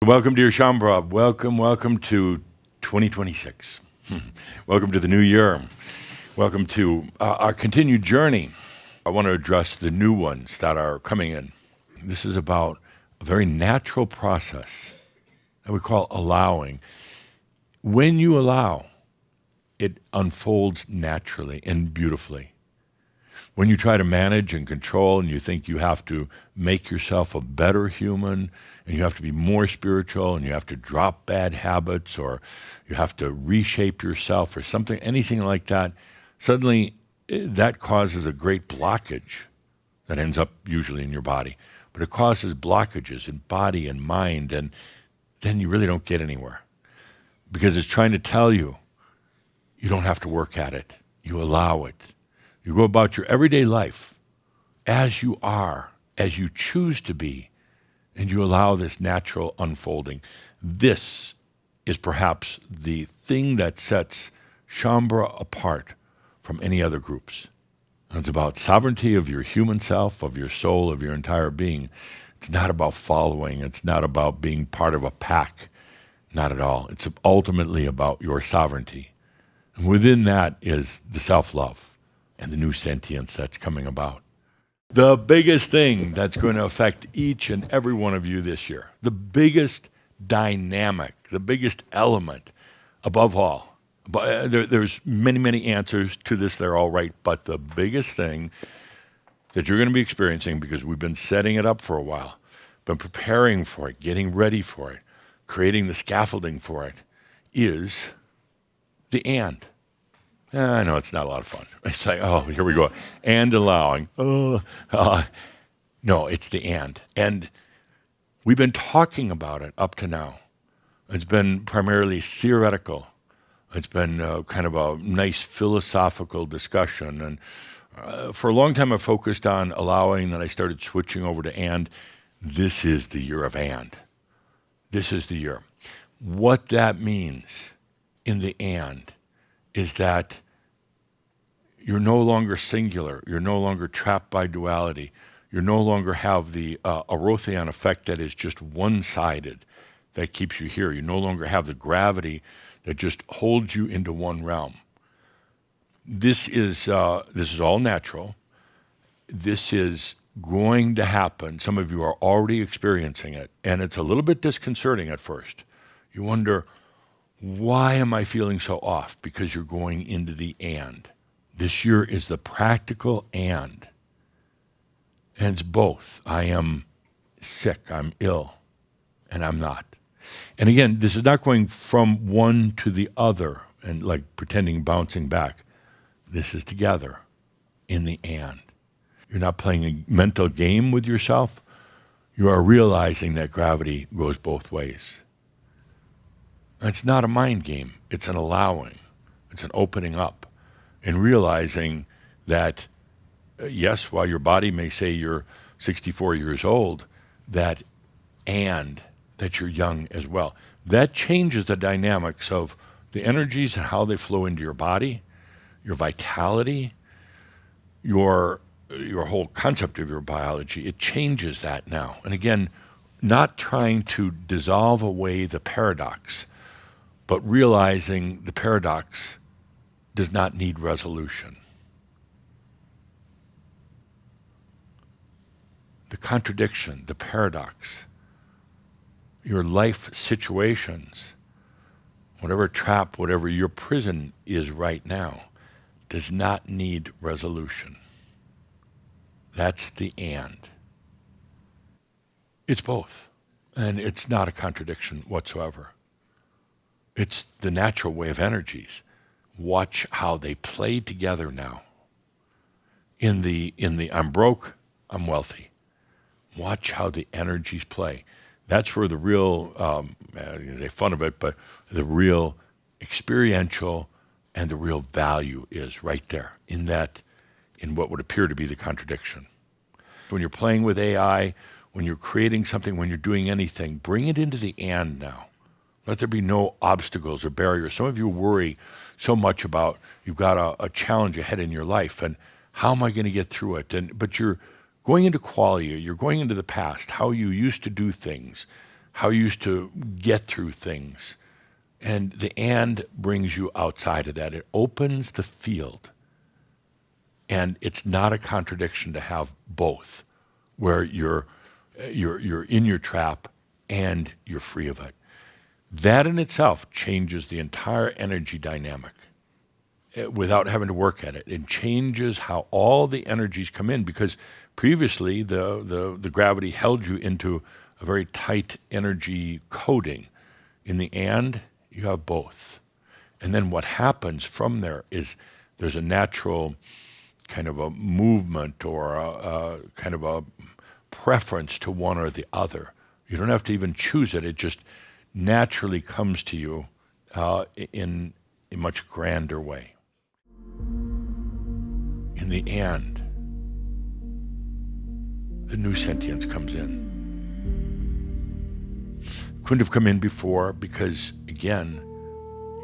Welcome to your Shaumbra. Welcome to 2026. Welcome to the new year. Welcome to our continued journey. I want to address the new ones that are coming in. This is about a very natural process that we call allowing. When you allow, it unfolds naturally and beautifully. When you try to manage and control and you think you have to make yourself a better human and you have to be more spiritual and you have to drop bad habits or you have to reshape yourself or something, anything like that, suddenly that causes a great blockage that ends up usually in your body. But it causes blockages in body and mind, and then you really don't get anywhere because it's trying to tell you you don't have to work at it. You allow it. You go about your everyday life as you are, as you choose to be, and you allow this natural unfolding. This is perhaps the thing that sets Shaumbra apart from any other groups. And it's about sovereignty of your human self, of your soul, of your entire being. It's not about following. It's not about being part of a pack. Not at all. It's ultimately about your sovereignty. And within that is the self-love and the new sentience that's coming about. The biggest thing that's going to affect each and every one of you this year, the biggest dynamic, the biggest element, above all, there's many answers to this, they're all right, but the biggest thing that you're going to be experiencing, because we've been setting it up for a while, been preparing for it, getting ready for it, creating the scaffolding for it, is the and. I know it's not a lot of fun. It's like, oh, here we go. And allowing. No, it's the and. And we've been talking about it up to now. It's been primarily theoretical. It's been kind of a nice philosophical discussion. And for a long time, I focused on allowing, then I started switching over to and. This is the year of and. This is the year. What that means in the and is that you're no longer singular. You're no longer trapped by duality. You no longer have the Arothian effect that is just one-sided that keeps you here. You no longer have the gravity that just holds you into one realm. This is all natural. This is going to happen. Some of you are already experiencing it, and it's a little bit disconcerting at first. You wonder, why am I feeling so off? Because you're going into the and. This year is the practical and. And it's both. I am sick, I'm ill, and I'm not. And again, this is not going from one to the other and like pretending bouncing back. This is together in the and. You're not playing a mental game with yourself. You are realizing that gravity goes both ways. It's not a mind game. It's an allowing. It's an opening up and realizing that, yes, while your body may say you're 64 years old, that you're young as well. That changes the dynamics of the energies and how they flow into your body, your vitality, your whole concept of your biology. It changes that now. And again, not trying to dissolve away the paradox, but realizing the paradox does not need resolution. The contradiction, the paradox, your life situations, whatever trap, whatever your prison is right now, does not need resolution. That's the and. It's both, and it's not a contradiction whatsoever. It's the natural way of energies. Watch how they play together now. In the I'm broke, I'm wealthy. Watch how the energies play. That's where the real, they fun of it, but the real experiential and the real value is right there in what would appear to be the contradiction. When you're playing with AI, when you're creating something, when you're doing anything, bring it into the and now. Let there be no obstacles or barriers. Some of you worry so much about you've got a challenge ahead in your life and how am I going to get through it? But you're going into qualia, you're going into the past, how you used to do things, how you used to get through things. And the and brings you outside of that. It opens the field. And it's not a contradiction to have both, where you're in your trap and you're free of it. That in itself changes the entire energy dynamic without having to work at it. It changes how all the energies come in, because previously the gravity held you into a very tight energy coding. In the and, you have both. And then what happens from there is there's a natural kind of a movement or a kind of a preference to one or the other. You don't have to even choose it. It just naturally comes to you in a much grander way. In the and, the new sentience comes in. Couldn't have come in before because, again,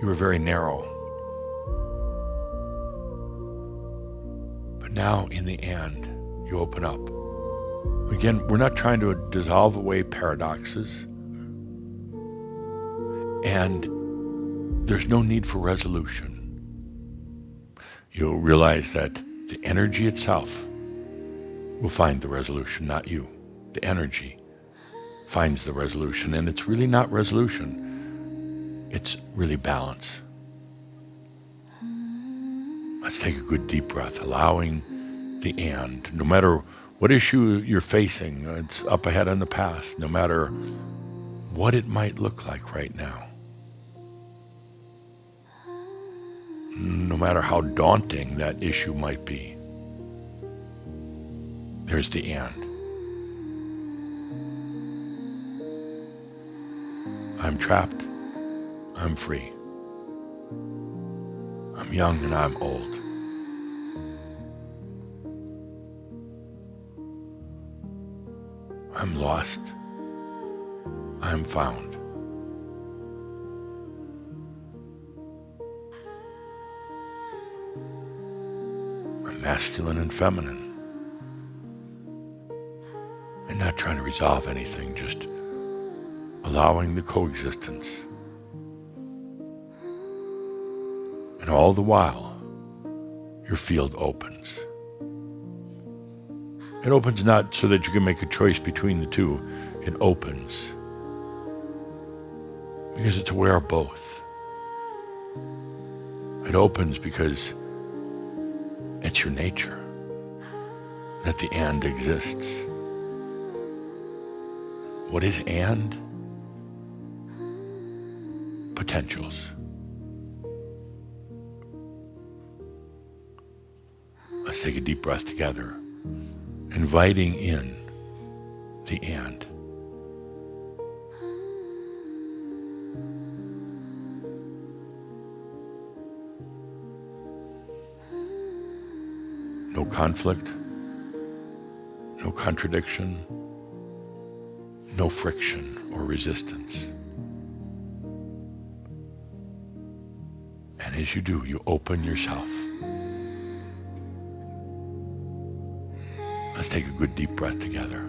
you were very narrow. But now, in the and, you open up. Again, we're not trying to dissolve away paradoxes. And there's no need for resolution. You'll realize that the energy itself will find the resolution, not you. The energy finds the resolution, and it's really not resolution. It's really balance. Let's take a good deep breath, allowing the and. No matter what issue you're facing, it's up ahead on the path, no matter what it might look like right now. No matter how daunting that issue might be, there's the and. I'm trapped, I'm free. I'm young and I'm old. I'm lost, I'm found. I'm masculine and feminine. And not trying to resolve anything, just allowing the coexistence. And all the while, your field opens. It opens not so that you can make a choice between the two. It opens because it's aware of both. It opens because it's your nature that the and exists. What is and? Potentials. Let's take a deep breath together, inviting in the and. No conflict, no contradiction, no friction or resistance. And as you do, you open yourself. Let's take a good deep breath together.